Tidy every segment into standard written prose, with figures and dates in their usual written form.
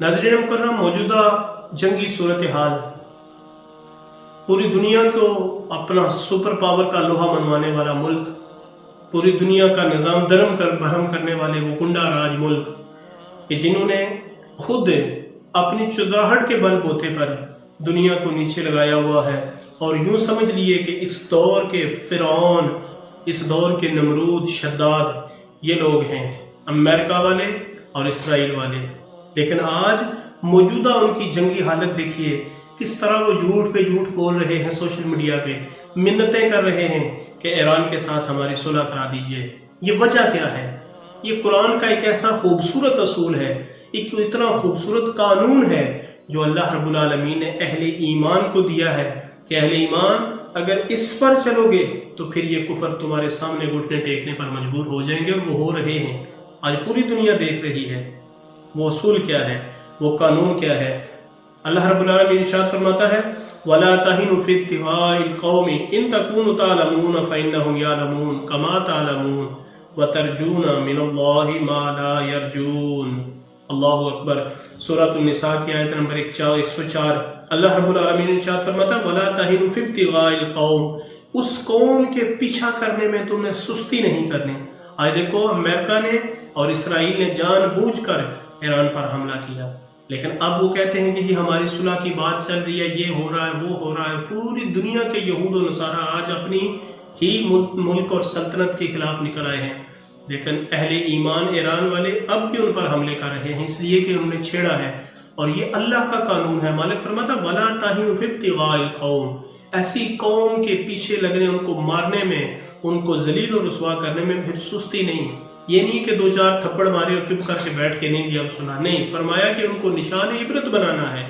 नाज़रीन मुकर्रम, मौजूदा जंगी सूरत हाल पूरी दुनिया को अपना सुपर पावर का लोहा मनवाने वाला मुल्क, पूरी दुनिया का निज़ाम दरम कर बहम करने वाले वो गुंडा राज मुल्क कि जिन्होंने खुद अपनी चुदराहट के बलबूते पर दुनिया को नीचे लगाया हुआ है और यूं समझ लिए कि इस दौर के फ़िरौन, इस दौर के नमरूद, शद्दाद ये लोग हैं, अमेरिका वाले और इसराइल वाले। लेकिन आज मौजूदा उनकी जंगी हालत देखिए, किस तरह वो झूठ पे झूठ बोल रहे हैं, सोशल मीडिया पे मिन्नतें कर रहे हैं कि ईरान के साथ हमारी सुलह करा दीजिए। ये वजह क्या है? ये कुरान का एक ऐसा खूबसूरत असूल है, एक इतना खूबसूरत कानून है जो अल्लाह रब्बुल आलमीन ने अहले ईमान को दिया है कि अहले ईमान अगर इस पर चलोगे तो फिर ये कुफर तुम्हारे सामने घुटने टेकने पर मजबूर हो जाएंगे, और वो हो रहे हैं। आज पूरी दुनिया देख रही है। वो असूल क्या है, वो कानून क्या है? अल्लाह रब्बुल आलमीन इरशाद फरमाता है, वला तहिनु फी इत्तिबाइल कौमी इन तकूनु तालमून फइन्नहुम यालमून कमा तालमून व तरजूना मिनल्लाहि मा ला यरजून। अल्लाहु अकबर। सूरह निसा की आयत नंबर 104। अल्लाह रब्बुल आलमीन इरशाद फरमाता है, वला तहिनु फी इत्तिबाइल कौम, उस कौम के पीछा करने में तुमने सुस्ती नहीं करनी। आज देखो, अमेरिका ने और इसराइल ने जानबूझकर ईरान पर हमला किया, लेकिन अब वो कहते हैं कि जी हमारी सुलह की बात चल रही है, ये हो रहा है, वो हो रहा है। पूरी दुनिया के यहूद और नसारा आज अपनी ही मुल्क और सल्तनत के खिलाफ निकल आए हैं, लेकिन अहले ईमान ईरान वाले अब भी उन पर हमले कर रहे हैं, इसलिए कि उन्होंने छेड़ा है। और ये अल्लाह का कानून है। मालिक फरमाता, वला ताहिनु फी इब्तिगाइल कौम, ऐसी कौम के पीछे लगने, उनको मारने में, उनको जलील और रुसवा करने में फिर सुस्ती नहीं। ये नहीं कि दो चार थप्पड़ मारे और चुप करके बैठ के नहीं अब सुना, नहीं, फरमाया कि उनको निशान इबरत बनाना है,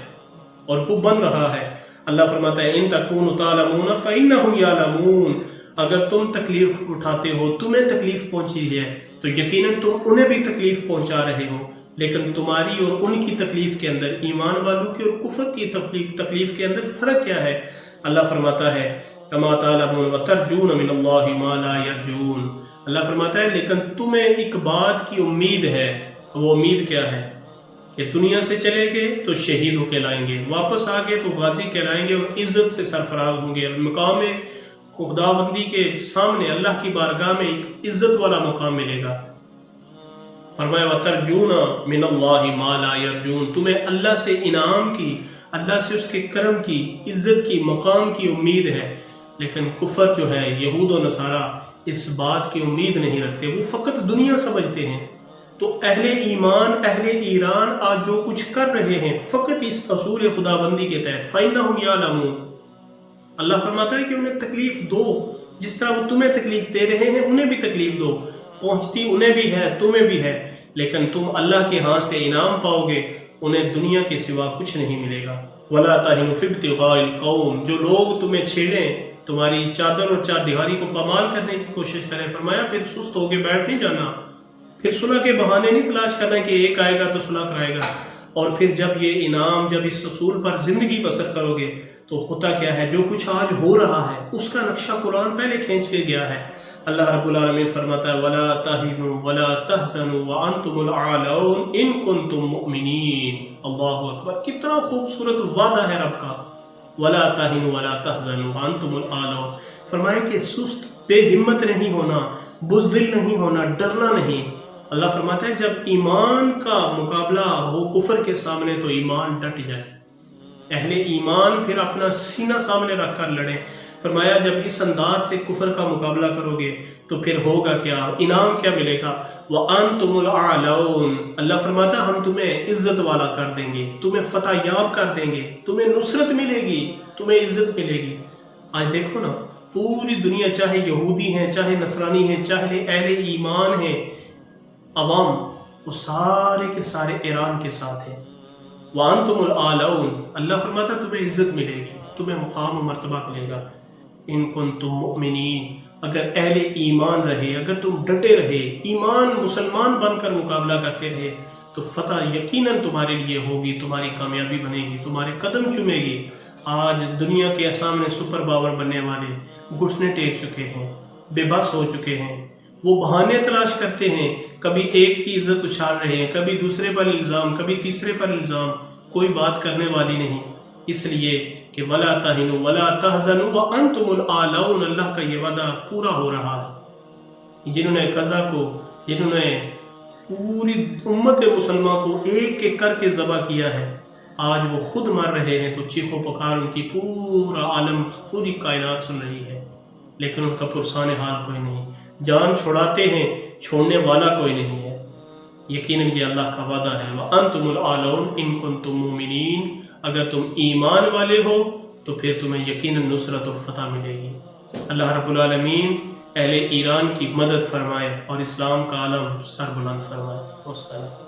और वो बन रहा है। अल्लाह फरमाता है, इन तकूनु तालमून फइन्नहुम यालमून, अगर तुम तकलीफ उठाते हो, तुम्हें तकलीफ पहुंची है, तो यकीनन तुम उन्हें भी तकलीफ पहुंचा रहे हो। लेकिन तुम्हारी और उनकी तकलीफ के अंदर, ईमान वालों की और कुफर की तकलीफ के अंदर फर्क क्या है? अल्लाह फरमाता है, कमा तालमून व तरजून मिनल्लाहि मा ला यरजून। अल्लाह फरमाता है, लेकिन तुम्हें एक बात की उम्मीद है। वो उम्मीद क्या है? कि दुनिया से चले गए तो शहीद होके लाएंगे, वापस आ गए तो गाजी कहलाएंगे और इज्जत से सरफराज होंगे। मकाम खुदाबंदी के सामने, अल्लाह की बारगाह में एक इज्जत वाला मुकाम मिलेगा। फरमाया, वतरजूना मिनल्लाहि मा ला यरजून, तुम्हें अल्लाह से इनाम की, अल्लाह से उसके करम की, इज्जत की, मकाम की उम्मीद है। लेकिन कुफर जो है, यहूद और नसारा, इस बात की उम्मीद नहीं रखते, वो फकत दुनिया समझते हैं। तो अहले ईमान, अहले ईरान आज जो कुछ कर रहे हैं फकत इस असूल खुदाबंदी के तहत, फइन्नहुम यालमून। अल्लाह फरमाता है कि उन्हें तकलीफ दो, जिस तरह वो तुम्हें तकलीफ दे रहे हैं उन्हें भी तकलीफ दो, पहुंचती उन्हें भी है, तुम्हें भी है, लेकिन तुम अल्लाह के हाथ से इनाम पाओगे, उन्हें दुनिया के सिवा कुछ नहीं मिलेगा। वला ताहिनु फी इब्तिगाइल कौम, जो लोग तुम्हें छेड़ें, तुम्हारी चादर और चारदीवारी को पामाल करने की कोशिश करें, फरमाया फिर सुस्त होके बैठ नहीं जाना, फिर सुलह के बहाने नहीं तलाश करना कि एक आएगा तो सुलह कराएगा। और फिर जब ये इनाम, जब इस असूल पर जिंदगी बसर करोगे तो होता क्या है, जो कुछ आज हो रहा है उसका नक्शा कुरान पहले खींच के गया है। अल्लाह रब्बुल आलमीन फरमाता है, वला तहिनु वला तहज़नु व अंतुमुल आलऊन इन कुंतुम मुमिनीन। अल्लाहु अकबर। कितना खूबसूरत वादा है रब का, वला तहिनु वला तहज़नु व अंतुमुल आलऊन। फरमाया कि सुस्त, बेहिम्मत नहीं होना, बुज़दिल नहीं होना, डरना नहीं। अल्लाह फरमाता है, जब ईमान का मुकाबला हो कुफर के सामने तो ईमान डट जाए, अहले ईमान फिर अपना सीना सामने रखकर लड़े। फरमाया, जब इस अंदाज से कुफर का मुकाबला करोगे तो फिर होगा क्या, इनाम क्या मिलेगा? व अंतुमुल आलऊन। अल्लाह फरमाता, हम तुम्हें इज्जत वाला कर देंगे, तुम्हें फतह याब कर देंगे, तुम्हें नुसरत मिलेगी, तुम्हें इज्जत मिलेगी। आज देखो ना, पूरी दुनिया, चाहे यहूदी हैं, चाहे नसरानी हैं, चाहे अहले ईमान हैं, अवाम, वो सारे के सारे ईरान के साथ हैं। वांतुमुल आलऊन। अल्लाह फरमाता, तुम्हें इज्जत मिलेगी, तुम्हें मुकाम और मर्तबा मिलेगा। इन कुंतुम मुमिनीन, अगर अहले ईमान रहे, अगर तुम डटे रहे, ईमान मुसलमान बनकर मुकाबला करते रहे, तो फतह यकीनन तुम्हारे लिए होगी, तुम्हारी कामयाबी बनेगी, तुम्हारे कदम चूमेगी। आज दुनिया के सामने सुपर पावर बनने वाले घुटने टेक चुके हैं, बेबस हो चुके हैं, وہ بہانے تلاش کرتے ہیں، کبھی ایک کی عزت اچھال رہے ہیں، کبھی دوسرے پر الزام، کبھی تیسرے پر الزام، کوئی بات کرنے والی نہیں، اس لیے کہ وَلَا تَهِنُوا وَلَا تَحْزَنُوا وَأَنْتُمُ الْأَعْلَوْنَ، اللہ کا یہ وعدہ پورا ہو رہا ہے۔ جنہوں نے قضا کو، جنہوں نے پوری امت مسلمہ کو ایک ایک کر کے ذبح کیا ہے، آج وہ خود مر رہے ہیں تو چیخ و پکار ان کی پورا عالم، پوری کائنات سن رہی ہے، لیکن ان کا پرسان حال کوئی نہیں، جان چھڑاتے ہیں، چھوڑنے والا کوئی نہیں ہے۔ یقیناً یہ اللہ کا وعدہ ہے، وَأَنْتُمُ الْأَعْلَوْنَ إِن كُنتُم مُؤْمِنِينَ، اگر تم ایمان والے ہو تو پھر تمہیں یقیناً نصرت و فتح ملے گی۔ اللہ رب العالمین اہل ایران کی مدد فرمائے اور اسلام کا عالم سر بلند فرمائے۔ والسلام۔